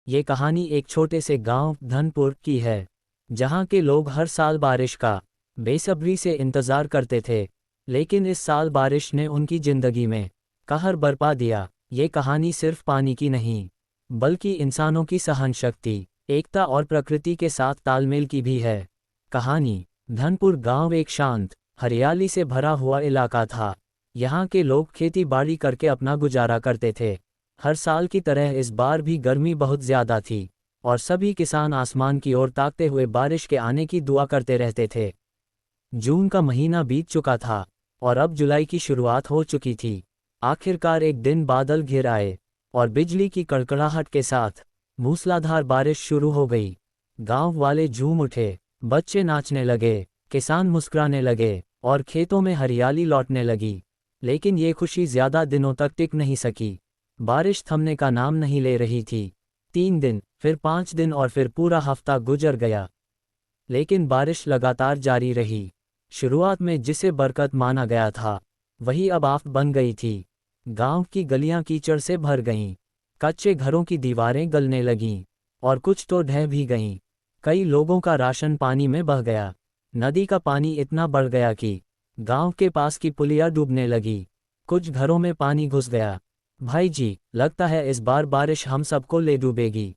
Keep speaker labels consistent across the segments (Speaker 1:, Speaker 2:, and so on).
Speaker 1: ये कहानी एक छोटे से गांव धनपुर की है, जहां के लोग हर साल बारिश का बेसब्री से इंतजार करते थे। लेकिन इस साल बारिश ने उनकी जिंदगी में कहर बरपा दिया। ये कहानी सिर्फ पानी की नहीं, बल्कि इंसानों की सहनशक्ति, एकता और प्रकृति के साथ तालमेल की भी है। कहानी। धनपुर गांव एक शांत, हरियाली से भरा हुआ इलाका था। यहाँ के लोग खेती बाड़ी करके अपना गुजारा करते थे। हर साल की तरह इस बार भी गर्मी बहुत ज़्यादा थी, और सभी किसान आसमान की ओर ताकते हुए बारिश के आने की दुआ करते रहते थे। जून का महीना बीत चुका था, और अब जुलाई की शुरुआत हो चुकी थी। आखिरकार एक दिन बादल घिर आए, और बिजली की कड़कड़ाहट के साथ मूसलाधार बारिश शुरू हो गई। गांव वाले झूम उठे, बच्चे नाचने लगे, किसान मुस्कुराने लगे, और खेतों में हरियाली लौटने लगी। लेकिन ये खुशी ज़्यादा दिनों तक टिक नहीं सकी। बारिश थमने का नाम नहीं ले रही थी। 3 दिन, फिर 5 दिन और फिर पूरा हफ्ता गुजर गया, लेकिन बारिश लगातार जारी रही। शुरुआत में जिसे बरकत माना गया था, वही अब आफत बन गई थी। गांव की गलियां कीचड़ से भर गईं, कच्चे घरों की दीवारें गलने लगीं, और कुछ तो ढह भी गईं। कई लोगों का राशन पानी में बह गया। नदी का पानी इतना बढ़ गया कि गांव के पास की पुलिया डूबने लगी। कुछ घरों में पानी घुस गया। भाई जी, लगता है इस बार बारिश हम सबको ले डूबेगी।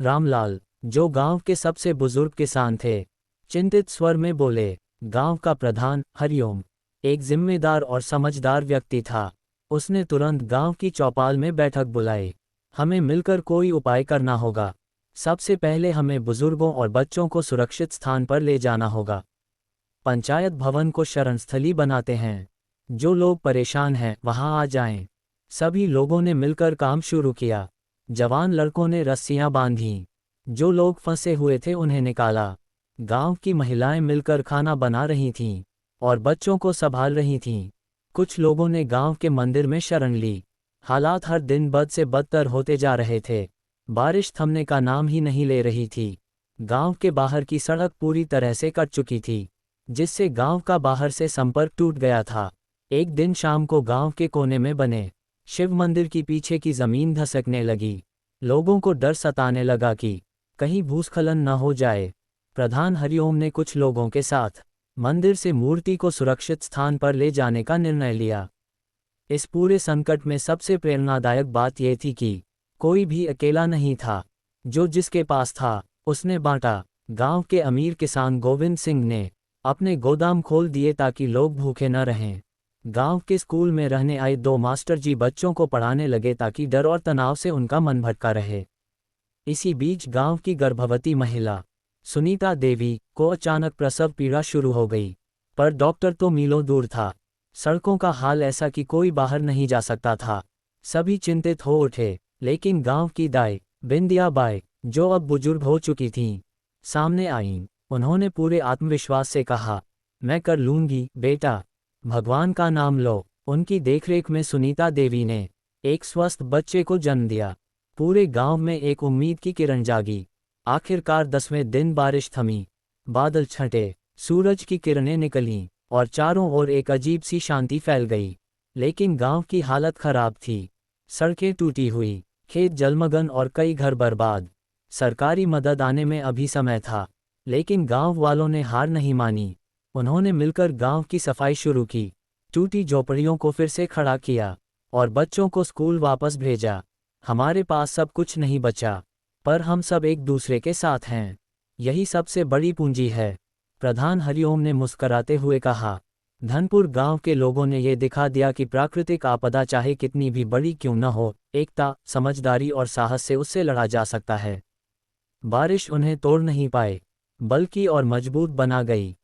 Speaker 1: रामलाल, जो गांव के सबसे बुजुर्ग किसान थे, चिंतित स्वर में बोले। गांव का प्रधान हरिओम एक जिम्मेदार और समझदार व्यक्ति था। उसने तुरंत गांव की चौपाल में बैठक बुलाई। हमें मिलकर कोई उपाय करना होगा। सबसे पहले हमें बुजुर्गों और बच्चों को सुरक्षित स्थान पर ले जाना होगा। पंचायत भवन को शरणस्थली बनाते हैं। जो लोग परेशान हैं वहां आ जाएं। सभी लोगों ने मिलकर काम शुरू किया। जवान लड़कों ने रस्सियां बांधी, जो लोग फंसे हुए थे उन्हें निकाला। गांव की महिलाएं मिलकर खाना बना रही थीं, और बच्चों को संभाल रही थीं। कुछ लोगों ने गांव के मंदिर में शरण ली। हालात हर दिन बद से बदतर होते जा रहे थे। बारिश थमने का नाम ही नहीं ले रही थी। गांव के बाहर की सड़क पूरी तरह से कट चुकी थी, जिससे गांव का बाहर से संपर्क टूट गया था। एक दिन शाम को गांव के कोने में बने शिव मंदिर की पीछे की जमीन धसकने लगी। लोगों को डर सताने लगा कि कहीं भूस्खलन न हो जाए। प्रधान हरिओम ने कुछ लोगों के साथ मंदिर से मूर्ति को सुरक्षित स्थान पर ले जाने का निर्णय लिया। इस पूरे संकट में सबसे प्रेरणादायक बात यह थी कि कोई भी अकेला नहीं था। जो जिसके पास था, उसने बांटा। गांव के अमीर किसान गोविंद सिंह ने अपने गोदाम खोल दिए ताकि लोग भूखे न रहें। गांव के स्कूल में रहने आए 2 मास्टर जी बच्चों को पढ़ाने लगे ताकि डर और तनाव से उनका मन भटका रहे। इसी बीच गांव की गर्भवती महिला सुनीता देवी को अचानक प्रसव पीड़ा शुरू हो गई, पर डॉक्टर तो मीलों दूर था। सड़कों का हाल ऐसा कि कोई बाहर नहीं जा सकता था। सभी चिंतित हो उठे, लेकिन गांव की दाई बिंदिया बाई, जो अब बुजुर्ग हो चुकी थीं, सामने आईं। उन्होंने पूरे आत्मविश्वास से कहा, मैं कर लूंगी बेटा, भगवान का नाम लो। उनकी देखरेख में सुनीता देवी ने एक स्वस्थ बच्चे को जन्म दिया। पूरे गांव में एक उम्मीद की किरण जागी। आखिरकार 10वें दिन बारिश थमी, बादल छंटे, सूरज की किरणें निकलीं, और चारों ओर एक अजीब सी शांति फैल गई। लेकिन गांव की हालत खराब थी। सड़कें टूटी हुई, खेत जलमग्न और कई घर बर्बाद। सरकारी मदद आने में अभी समय था, लेकिन गांव वालों ने हार नहीं मानी। उन्होंने मिलकर गांव की सफाई शुरू की, टूटी झोपड़ियों को फिर से खड़ा किया, और बच्चों को स्कूल वापस भेजा। हमारे पास सब कुछ नहीं बचा, पर हम सब एक दूसरे के साथ हैं। यही सबसे बड़ी पूंजी है, प्रधान हरिओम ने मुस्कराते हुए कहा। धनपुर गांव के लोगों ने ये दिखा दिया कि प्राकृतिक आपदा चाहे कितनी भी बड़ी क्यों न हो, एकता, समझदारी और साहस से उससे लड़ा जा सकता है। बारिश उन्हें तोड़ नहीं पाए, बल्कि और मजबूत बना गई।